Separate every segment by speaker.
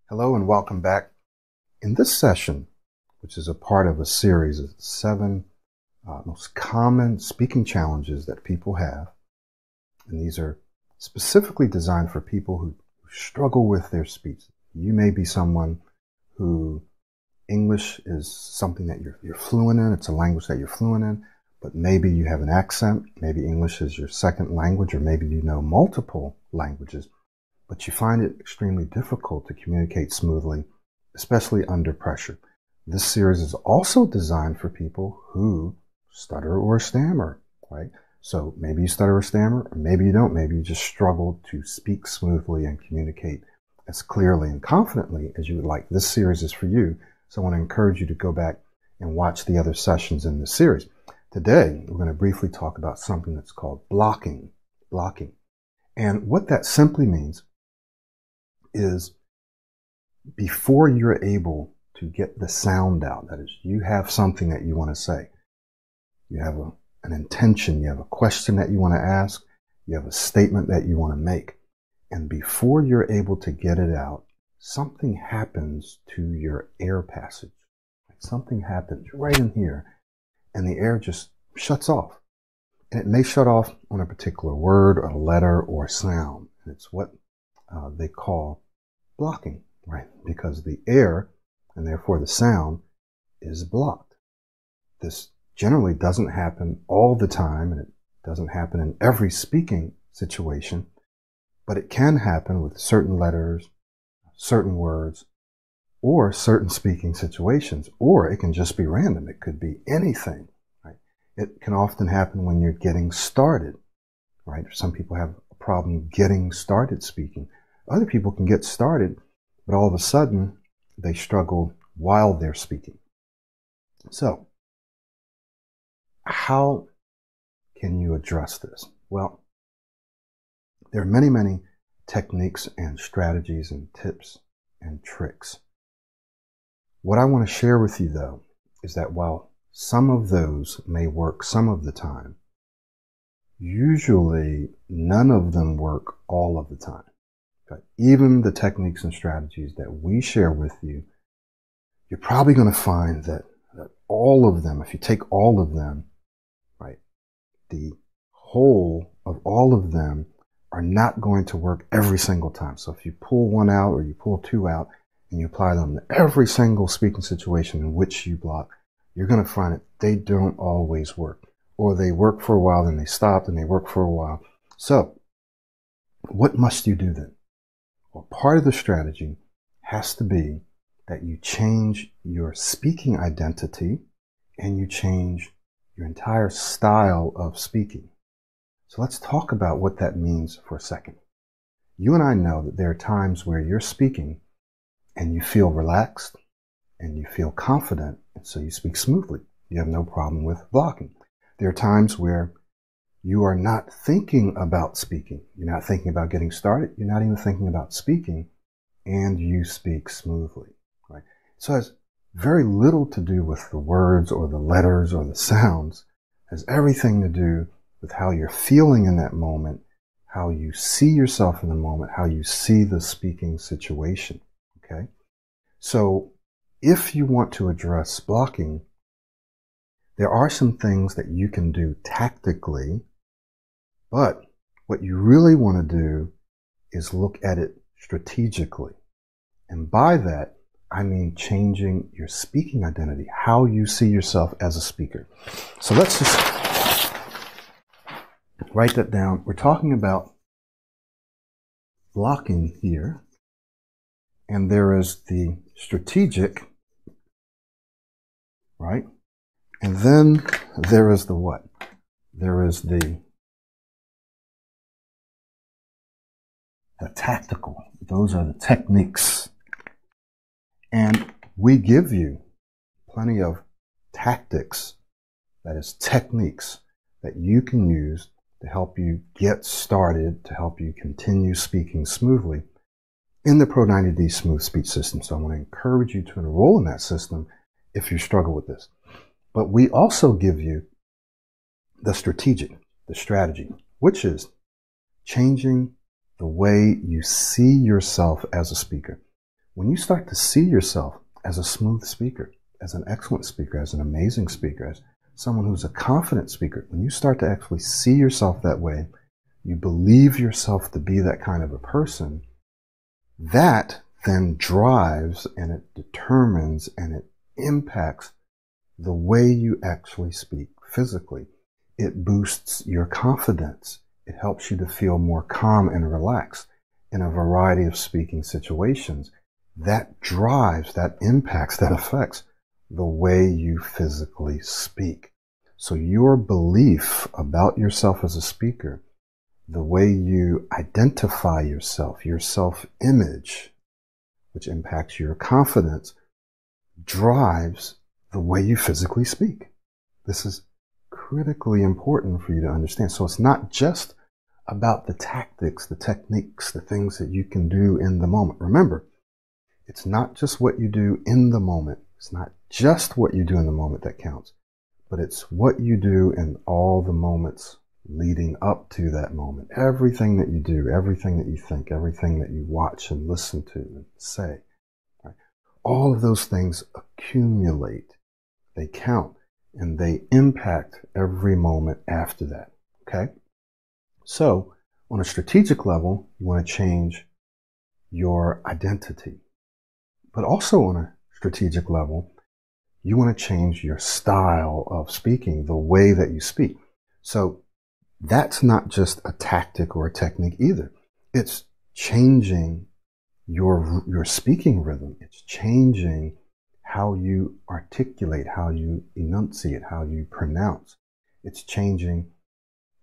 Speaker 1: Hello and welcome back. In this session, which is a part of a series of 7 most common speaking challenges that people have, and these are specifically designed for people who struggle with their speech. You may be someone who English is something that you're fluent in, it's a language that you're fluent in, but maybe you have an accent, maybe English is your second language, or maybe you know multiple languages, but you find it extremely difficult to communicate smoothly, especially under pressure. This series is also designed for people who stutter or stammer, right? So maybe you stutter or stammer, or maybe you don't. Maybe you just struggle to speak smoothly and communicate as clearly and confidently as you would like. This series is for you, so I want to encourage you to go back and watch the other sessions in this series. Today, we're going to briefly talk about something that's called blocking. And what that simply means is before you're able to get the sound out, that is, you have something that you want to say. You have an intention, you have a question that you want to ask, you have a statement that you want to make. And before you're able to get it out, something happens to your air passage. Something happens right in here, and the air just shuts off. And it may shut off on a particular word or a letter or a sound. And it's what they call blocking, right? Because the air, and therefore the sound, is blocked. This generally doesn't happen all the time, and it doesn't happen in every speaking situation, but it can happen with certain letters, certain words, or certain speaking situations, or it can just be random. It could be anything, right? It can often happen when you're getting started, right? Some people have a problem getting started speaking. Other people can get started, but all of a sudden they struggle while they're speaking. So, how can you address this? Well, there are many techniques and strategies and tips and tricks. What I want to share with you, though, is that while some of those may work some of the time, usually none of them work all of the time. Okay? Even the techniques and strategies that we share with you, you're probably going to find that all of them, if you take all of them, right, the whole of all of them are not going to work every single time. So if you pull one out or you pull 2 out and you apply them to every single speaking situation in which you block, you're going to find that they don't always work. Or they work for a while, then they stop, and they work for a while. So what must you do then? Well, part of the strategy has to be that you change your speaking identity and you change your entire style of speaking. So let's talk about what that means for a second. You and I know that there are times where you're speaking and you feel relaxed and you feel confident, and so you speak smoothly. You have no problem with blocking. There are times where you are not thinking about speaking. You're not thinking about getting started. You're not even thinking about speaking, and you speak smoothly, right? So it has very little to do with the words or the letters or the sounds. It has everything to do with how you're feeling in that moment, how you see yourself in the moment, how you see the speaking situation, okay? So if you want to address blocking, there are some things that you can do tactically, but what you really want to do is look at it strategically. And by that, I mean changing your speaking identity, how you see yourself as a speaker. So let's just write that down. We're talking about blocking here, and there is the strategic, right? And then there is the what? There is the tactical. Those are the techniques. And we give you plenty of tactics, that is techniques, that you can use to help you get started, to help you continue speaking smoothly in the Pro90d Smooth Speech System. So I want to encourage you to enroll in that system if you struggle with this. But we also give you the strategy, which is changing the way you see yourself as a speaker. When you start to see yourself as a smooth speaker, as an excellent speaker, as an amazing speaker, as someone who's a confident speaker, when you start to actually see yourself that way, you believe yourself to be that kind of a person, that then drives and it determines and it impacts the way you actually speak physically. It boosts your confidence. It helps you to feel more calm and relaxed in a variety of speaking situations. That drives, that impacts, that affects the way you physically speak. So your belief about yourself as a speaker, the way you identify yourself, your self-image, which impacts your confidence, drives the way you physically speak. This is critically important for you to understand. So it's not just about the tactics, the techniques, the things that you can do in the moment. Remember, it's not just what you do in the moment. It's not just what you do in the moment that counts, but it's what you do in all the moments leading up to that moment. Everything that you do, everything that you think, everything that you watch and listen to and say, right? All of those things accumulate. They count and they impact every moment after that. Okay? So on a strategic level, you want to change your identity. But also on a strategic level, you want to change your style of speaking, the way that you speak. So that's not just a tactic or a technique either. It's changing your speaking rhythm. It's changing how you articulate, how you enunciate, how you pronounce. It's changing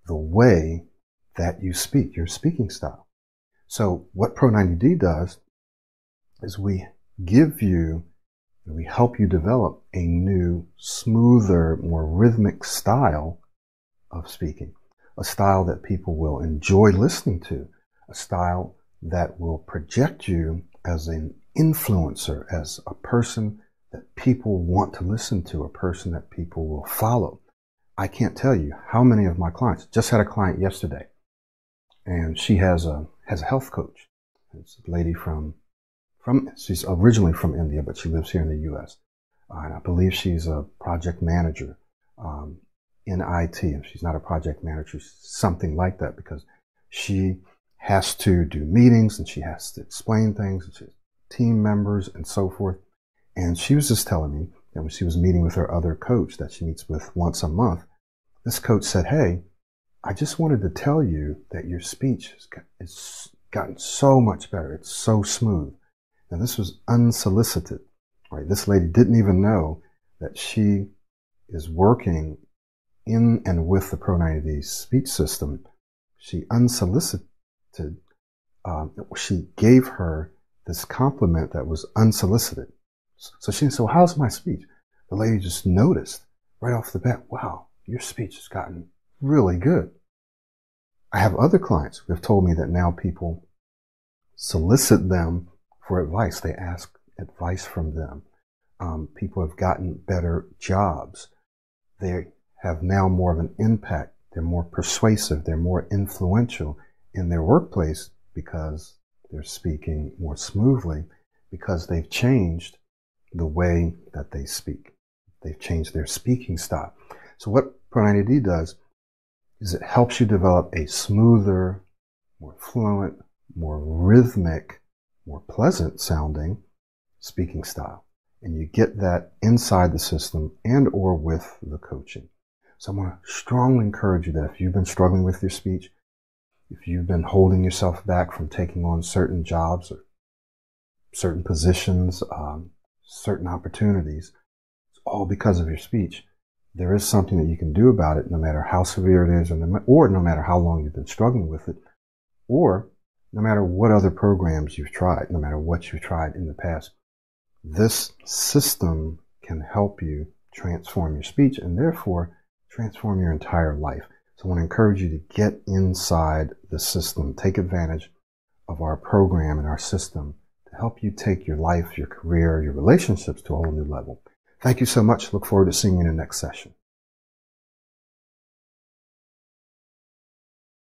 Speaker 1: the way that you speak, your speaking style. So what Pro90d does is we help you develop a new, smoother, more rhythmic style of speaking. A style that people will enjoy listening to. A style that will project you as an influencer, as a person that people want to listen to, a person that people will follow. I can't tell you how many of my clients, just had a client yesterday, and she has a health coach. It's a lady she's originally from India, but she lives here in the U.S. And I believe she's a project manager in IT. If she's not a project manager, something like that, because she has to do meetings and she has to explain things, and she has team members and so forth. And she was just telling me that when she was meeting with her other coach that she meets with once a month, this coach said, "Hey, I just wanted to tell you that your speech has gotten so much better. It's so smooth." And this was unsolicited, right? This lady didn't even know that she is working in and with the Pro90d speech system. She unsolicited, she gave her this compliment that was unsolicited. So she said, "So how's my speech?" The lady just noticed right off the bat, "Wow, your speech has gotten really good." I have other clients who have told me that now people solicit them for advice. They ask advice from them. People have gotten better jobs. They have now more of an impact. They're more persuasive. They're more influential in their workplace because they're speaking more smoothly, because they've changed the way that they speak. They've changed their speaking style. So what Pro90d does is it helps you develop a smoother, more fluent, more rhythmic, more pleasant sounding speaking style. And you get that inside the system and or with the coaching. So I want to strongly encourage you that if you've been struggling with your speech, if you've been holding yourself back from taking on certain jobs or certain positions, certain opportunities, it's all because of your speech. There is something that you can do about it, no matter how severe it is, or no matter how long you've been struggling with it, or no matter what other programs you've tried, no matter what you've tried in the past. This system can help you transform your speech and therefore transform your entire life. So I want to encourage you to get inside the system, take advantage of our program and our system to help you take your life, your career, your relationships to a whole new level. Thank you so much. Look forward to seeing you in the next session.